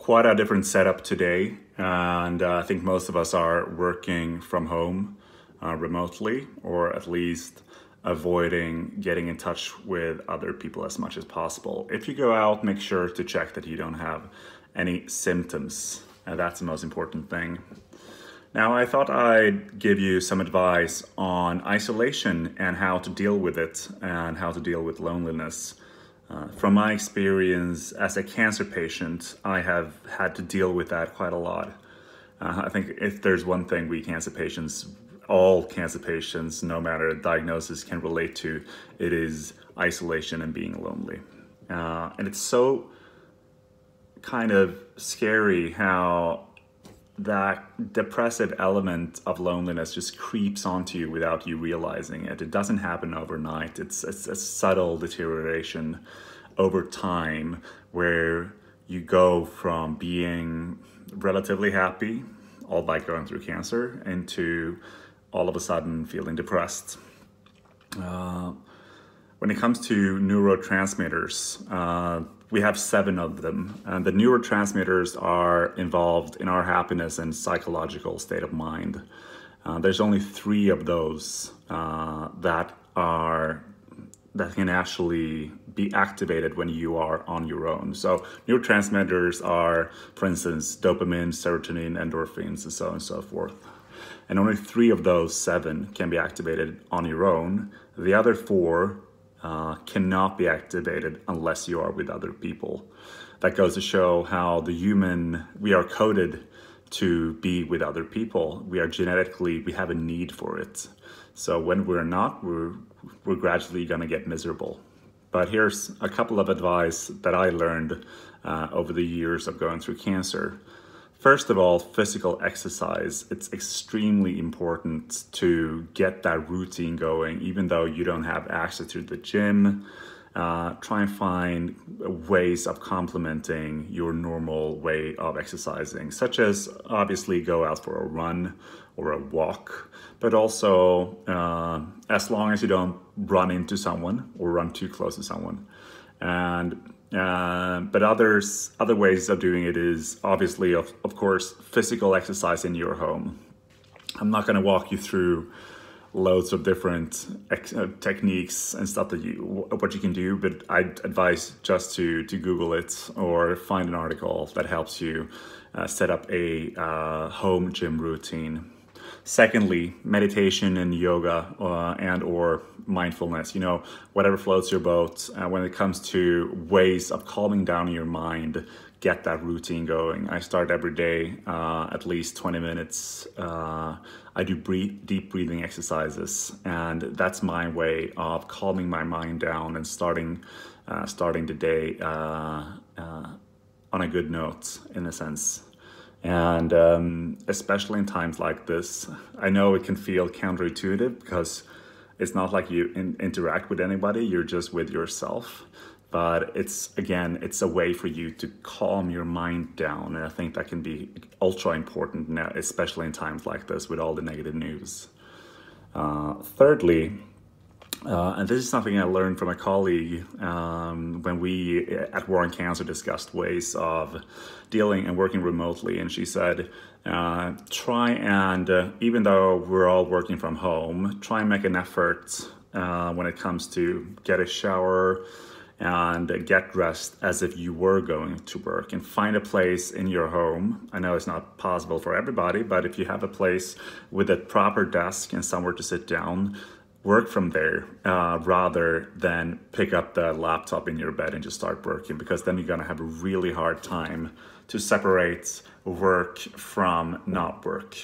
quite a different setup today, and I think most of us are working from home remotely, or at least avoiding getting in touch with other people as much as possible. If you go out, make sure to check that you don't have any symptoms. That's the most important thing. Now, I thought I'd give you some advice on isolation and how to deal with it and how to deal with loneliness. From my experience as a cancer patient, I have had to deal with that quite a lot. I think if there's one thing all cancer patients, no matter the diagnosis, can relate to, it is isolation and being lonely. And it's so kind of scary how that depressive element of loneliness just creeps onto you without you realizing it. It doesn't happen overnight. It's a subtle deterioration over time where you go from being relatively happy, all by going through cancer, into all of a sudden feeling depressed. When it comes to neurotransmitters, we have 7 of them, and the neurotransmitters are involved in our happiness and psychological state of mind. There's only 3 of those that can actually be activated when you are on your own. So neurotransmitters are, for instance, dopamine, serotonin, endorphins, and so on and so forth. And only 3 of those 7 can be activated on your own. The other 4 cannot be activated unless you are with other people. That goes to show how we are coded to be with other people. We have a need for it. So when we're not, we're gradually gonna get miserable. But here's a couple of advice that I learned over the years of going through cancer. First of all, physical exercise. It's extremely important to get that routine going, even though you don't have access to the gym. Try and find ways of complementing your normal way of exercising, such as obviously go out for a run or a walk, but also as long as you don't run into someone or run too close to someone. But other ways of doing it is obviously, of course, physical exercise in your home. I'm not going to walk you through loads of different techniques and stuff what you can do, but I'd advise just to Google it or find an article that helps you set up a home gym routine. Secondly, meditation and yoga and or mindfulness, whatever floats your boat. When it comes to ways of calming down your mind, get that routine going. I start every day at least 20 minutes. I do deep breathing exercises, and that's my way of calming my mind down and starting the day on a good note, in a sense. And especially in times like this, I know it can feel counterintuitive because it's not like you interact with anybody, you're just with yourself. But it's a way for you to calm your mind down. And I think that can be ultra important now, especially in times like this with all the negative news. Thirdly, and this is something I learned from a colleague when we at War on Cancer discussed ways of dealing and working remotely. And she said, try and, even though we're all working from home, try and make an effort when it comes to get a shower and get dressed as if you were going to work, and find a place in your home. I know it's not possible for everybody, but if you have a place with a proper desk and somewhere to sit down, work from there rather than pick up the laptop in your bed and just start working, because then you're gonna have a really hard time to separate work from not work.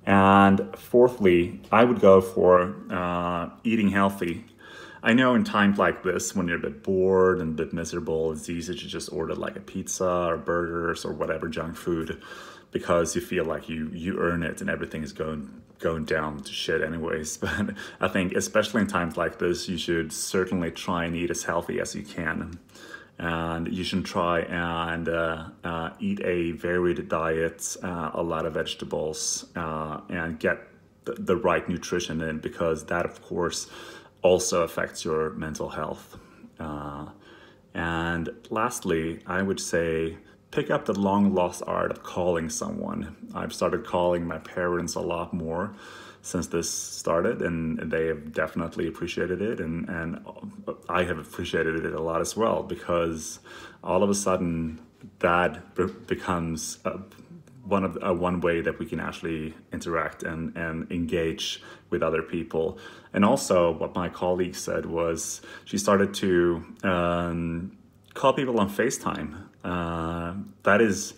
And fourthly, I would go for eating healthy. I know in times like this, when you're a bit bored and a bit miserable, it's easy to just order like a pizza or burgers or whatever junk food, because you feel like you earn it and everything is going down to shit anyways. But I think especially in times like this, you should certainly try and eat as healthy as you can. And you should try and eat a varied diet, a lot of vegetables, and get the right nutrition in, because that, of course, also affects your mental health. And lastly, I would say pick up the long lost art of calling someone. I've started calling my parents a lot more since this started, and they have definitely appreciated it, and I have appreciated it a lot as well, because all of a sudden that becomes one way that we can actually interact and engage with other people. And also what my colleague said was she started to call people on FaceTime. That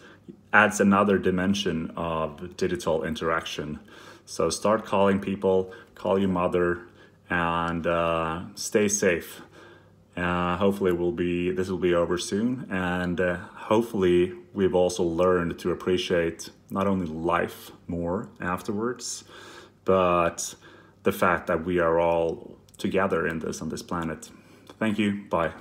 adds another dimension of digital interaction. So start calling people, call your mother, and stay safe. Hopefully this will be over soon, and hopefully we've also learned to appreciate not only life more afterwards, but the fact that we are all together in this on this planet. Thank you. Bye.